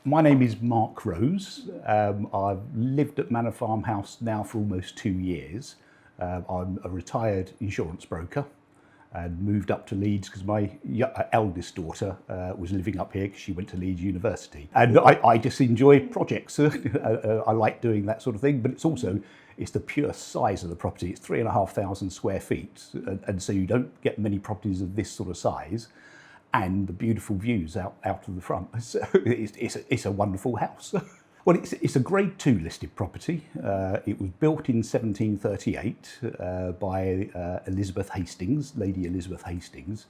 My name is Mark Rose. I've lived at Manor Farm House now for almost 2 years. I'm a retired insurance broker and moved up to Leeds because my eldest daughter was living up here because she went to Leeds University. And I just enjoy projects. I like doing that sort of thing, but it's the pure size of the property. It's 3,500 square feet. And so you don't get many properties of this sort of size, and the beautiful views out of the front. So it's a wonderful house. Well, it's a Grade 2 listed property. It was built in 1738 by Elizabeth Hastings, Lady Elizabeth Hastings.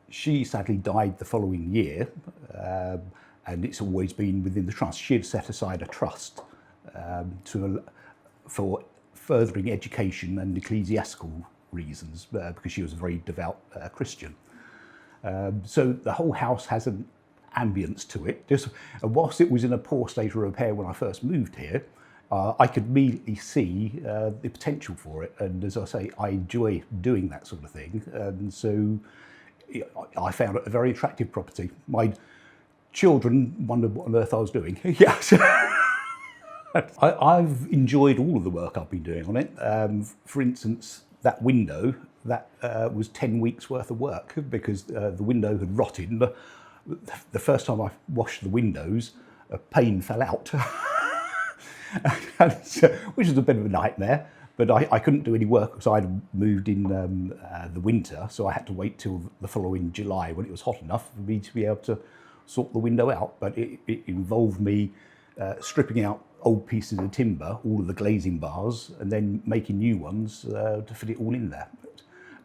She sadly died the following year, and it's always been within the trust. She had set aside a trust for furthering education and ecclesiastical reasons because she was a very devout Christian. So the whole house has an ambience to it. Whilst it was in a poor state of repair when I first moved here, I could immediately see the potential for it. And as I say, I enjoy doing that sort of thing. And so I found it a very attractive property. My children wondered what on earth I was doing. Yes. I've enjoyed all of the work I've been doing on it. For instance, that window, that was 10 weeks worth of work because the window had rotted. The first time I washed the windows, a pane fell out, which was a bit of a nightmare. But I couldn't do any work because I'd moved in the winter, so I had to wait till the following July when it was hot enough for me to be able to sort the window out. But it involved me stripping out old pieces of timber, all of the glazing bars, and then making new ones to fit it all in there.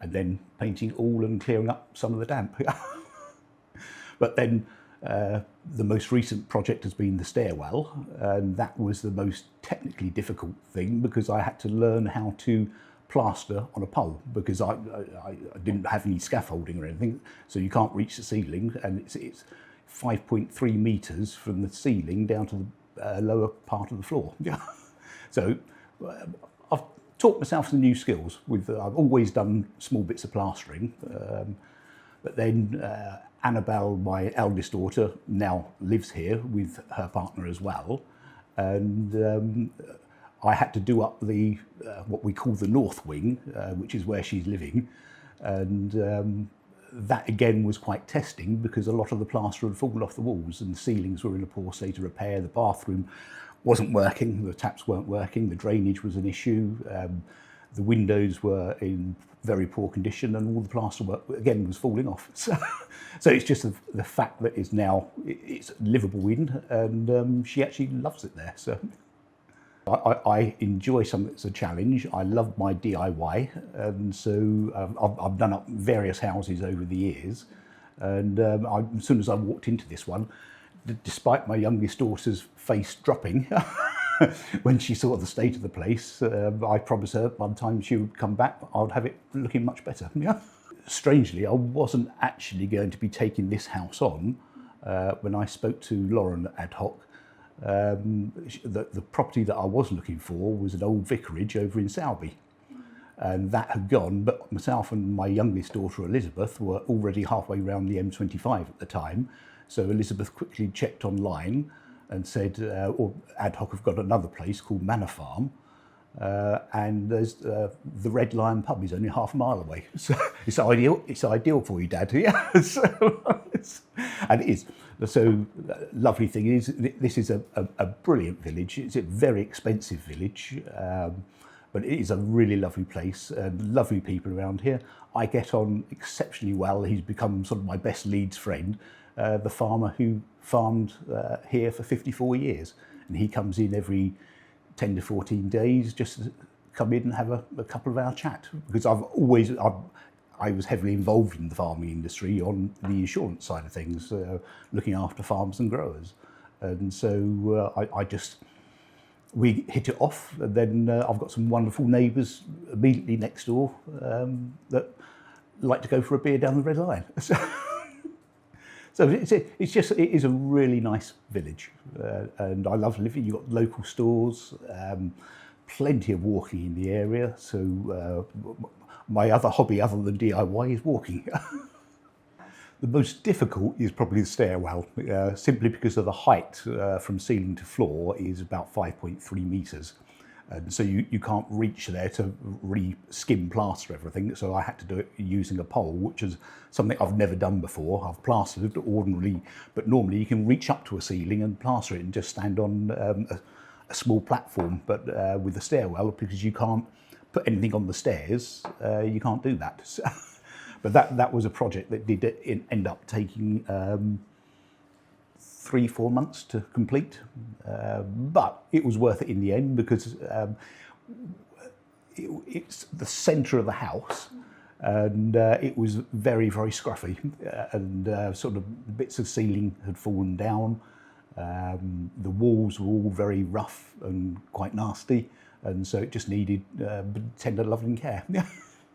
And then painting all and clearing up some of the damp. But then the most recent project has been the stairwell, and that was the most technically difficult thing because I had to learn how to plaster on a pole because I didn't have any scaffolding or anything, so you can't reach the ceiling, and it's 5.3 metres from the ceiling down to the lower part of the floor. So I've taught myself some new skills. I've always done small bits of plastering, but then Annabelle, my eldest daughter, now lives here with her partner as well, and I had to do up the what we call the north wing, which is where she's living, and that again was quite testing because a lot of the plaster had fallen off the walls and the ceilings were in a poor state of repair. The bathroom wasn't working, the taps weren't working, the drainage was an issue, the windows were in very poor condition, and all the plaster work again was falling off. So it's just the fact that it's livable in, and she actually loves it there. So I enjoy something that's a challenge. I love my DIY, and so I've done up various houses over the years. And as soon as I walked into this one, despite my youngest daughter's face dropping when she saw the state of the place, I promised her by the time she would come back, I'd have it looking much better. Strangely, I wasn't actually going to be taking this house on when I spoke to Lauren ad hoc. The property that I was looking for was an old vicarage over in Sowerby, and that had gone, but myself and my youngest daughter Elizabeth were already halfway around the M25 at the time, so Elizabeth quickly checked online and said, ad hoc have got another place called Manor Farm, and there's the Red Lion pub is only half a mile away, so it's ideal for you, Dad. Yeah. And it is. So the lovely thing is, this is a brilliant village. It's a very expensive village, but it is a really lovely place and lovely people around here. I get on exceptionally well. He's become sort of my best Leeds friend, the farmer who farmed here for 54 years. And he comes in every 10 to 14 days just to come in and have a couple of hour chat, because I was heavily involved in the farming industry on the insurance side of things, looking after farms and growers. And so we hit it off, and then I've got some wonderful neighbours immediately next door that like to go for a beer down the Red Lion. So it is a really nice village, and I love living. You've got local stores, plenty of walking in the area. So my other hobby other than DIY is walking. The most difficult is probably the stairwell, simply because of the height from ceiling to floor is about 5.3 metres. And so you can't reach there to really skim plaster everything. So I had to do it using a pole, which is something I've never done before. I've plastered ordinarily, but normally you can reach up to a ceiling and plaster it and just stand on a small platform. But with the stairwell, because you can't put anything on the stairs, you can't do that. So, but that was a project that did end up taking 3-4 months to complete, but it was worth it in the end because it's the centre of the house, and it was very, very scruffy, and sort of bits of ceiling had fallen down. The walls were all very rough and quite nasty, and so it just needed tender loving care.